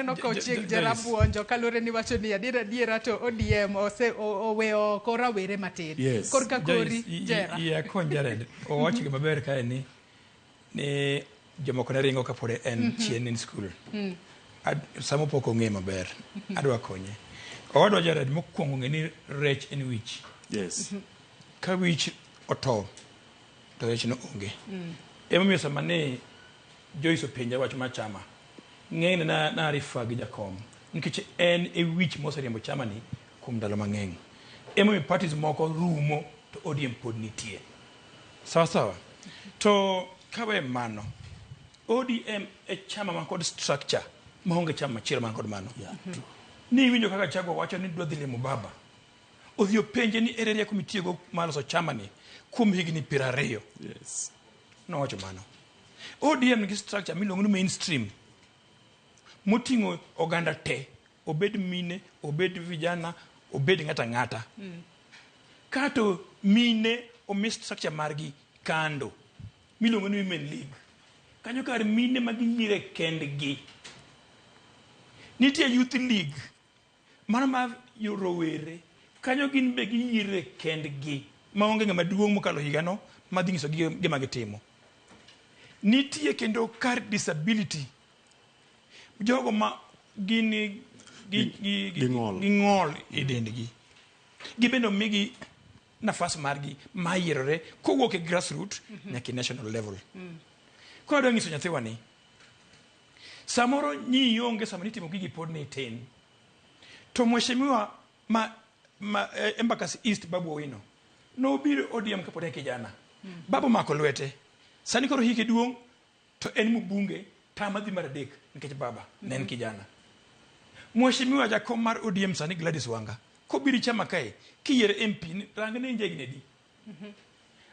No coaching Jarabuonjo kalure ni wacho ni adiera to ODM oweyo kora were matin. Yes. Korka kori jera. Ya kon Jared. O wacho gima ber kae ni jomoko ne ringo kapod en chien in school. Samo pok ong'e maber. Adwa konye. Owadwa Jared mokwongo ng'e ni rech en wich. Yes. Ka wich oto to rech no onge. Emomiyo sama ne Joyce openja wach machama. Ng'eny na rifa gi jakom nikech en e wich moseriembo chama ni kuom ndalo mang'eny. Emomiyo parties moko rumo to ODM pod nitie. Sawa. To kawe mano ODM e chama man kod structure maonge chama machielo man kod mano. Ni winjo kaka Chagwa wacho ni dwa dhi limo baba. Odhi openje ni ere rieko mitiyogo mar loso chama ni kuom higni 20. Yes. Nowacho mano. ODM nigi structure miluongo ni mainstream. Moting'o oganda te, obed mine, obed vijana, obed ng'ata. Kato mine omi structure margi kando. Miluongo ni Women League. Kanyo kar mine magiyiere kendgi. Nitie Youth League. Mano ma rowere. Kanyo gin be giyiere kendgi. Maonge ng'ama duong' mokalo higano madhi nyiso gima gitimo. Nitie kendo kar disability. Jogo ma gini ging'ol e dendgi. Gibendo migi nafas margi mayierore kowuok e grassroots nyaka national level. Kwa adwa nyiso nyathiwa ni samoro nyi onge sama nitimo gigi pod ni tin. To mheshimiwa Embakasi East Babu Owino no biro ODM kapod en kijana. Babu mako lwete. Sani koro hike duong' to en mbunge tama dhi mar adek nikech baba ne en kijana. Mheshimiwa jakom mar ODM sani Gladys Wanga kobiri chama kae kiyiere MP rangne njegne di.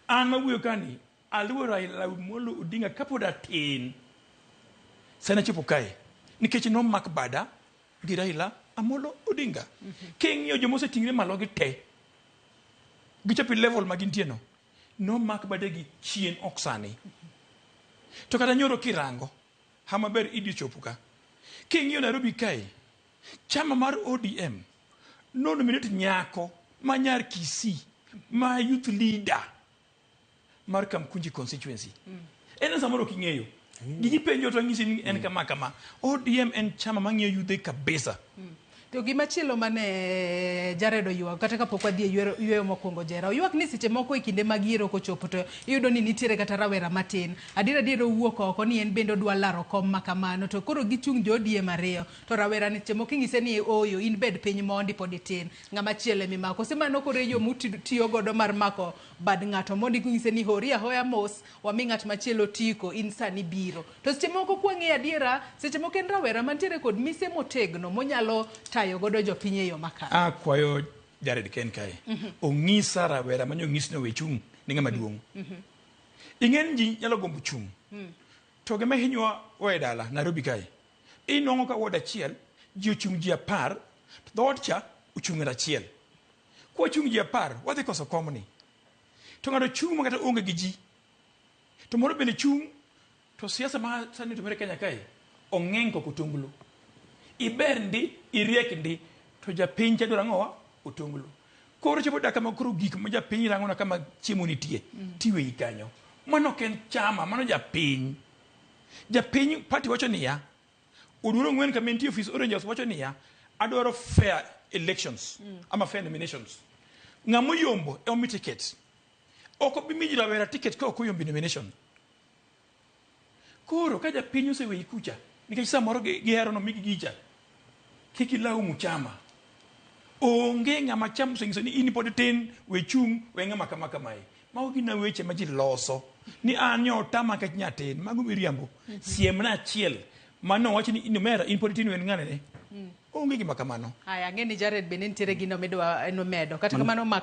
An mawuoyo kani aluoro Raila Amolo Odinga kapod atin. Sani chopo kae nikech no mak bada gi Raila Amolo Odinga. King'iyo jomo seting're malo gi te. Gichopo level magintie no mak bada gi chien oksani. To kata nyoro kirango hama ber idi chopo ka. King'iyo Nairobi kae chama mar ODM no nominate nyako manyar Kisii ma youth leader mar Kamkunji constituency. En samoro king'eyo. Gigi penjo to ng'isi ni en kama. ODM en chama mang'iyo yudhe kabisa. To gima chielo mane Jared oyuak kata kapok wadhi yweyo mokwongo jera oyuak ni seche moko e kinde mag yiero kochopo to iyudo ni nitiere kata rawera matin adiera wuok oko ni en bende dwa laro kom makamano to koro gichung' jo ODM ariyo to rawera ni seche moko ing'ise ni oyo in bed piny mondi pod itin ng'ama chielo mimako semano koro yo mutiyo godo mar mako bad ng'ato mondi ing'ise ni hori ahoya mos wami ng'at machielo tiko in sani biro to seche moko kwang'e adiera seche moko en rawera mantiere kod mise motegno monyalo tayo godo jo pinye yo makare. Kwayo Jared Ken kae. Ong'isa rawera manyo ng'isno we chung ni ng'ama duong'. Ing'en ji nyalo gombo chung. To gima hinywa we dala Nairobi kae. Inong'o ka ward achiel ji ochung' ji 10 to dhoot cha ochung' achiel. Kwa chung' ji 10 wadhi koso komni. To ng'ato chung' makata onge gi ji. To moro bende chung' to siasa ma sani tumere Kenya kae ong'eng koko tungulu. Iber ndi, iriek ndi, to japiny cha dwaro ang'owa otonglo. Koro chopo daka makoro gik ma japiny rang'ona kama chiemo nitie, tiwe kanyo. Mano ken chama, mano japiny. Japiny party wacho niya, odwaro ng'wen kama nitie office Orange House wacho niya, adwaro fair elections, ama fair nominations. Ng'amo yombo e omi ticket. Oko bimiji rawera ticket ka okoyombi nomination. Koro ka japiny osewe kucha, nikech samoro gihero no migi gicha. Kiki lau muchama. Onge ng'ama chama seng'iso ni ini pod tin we chung we ng'ama kama kamae. Mago gina weche ma ji loso. Ni an nyo tama ka nyatin mago miriambo. Siemna achiel. Mano wacho ni inomera in pod tin we ng'ane ne. Onge gima kamano. Aya ng'eni Jared bende nitiere gino medo kata kamano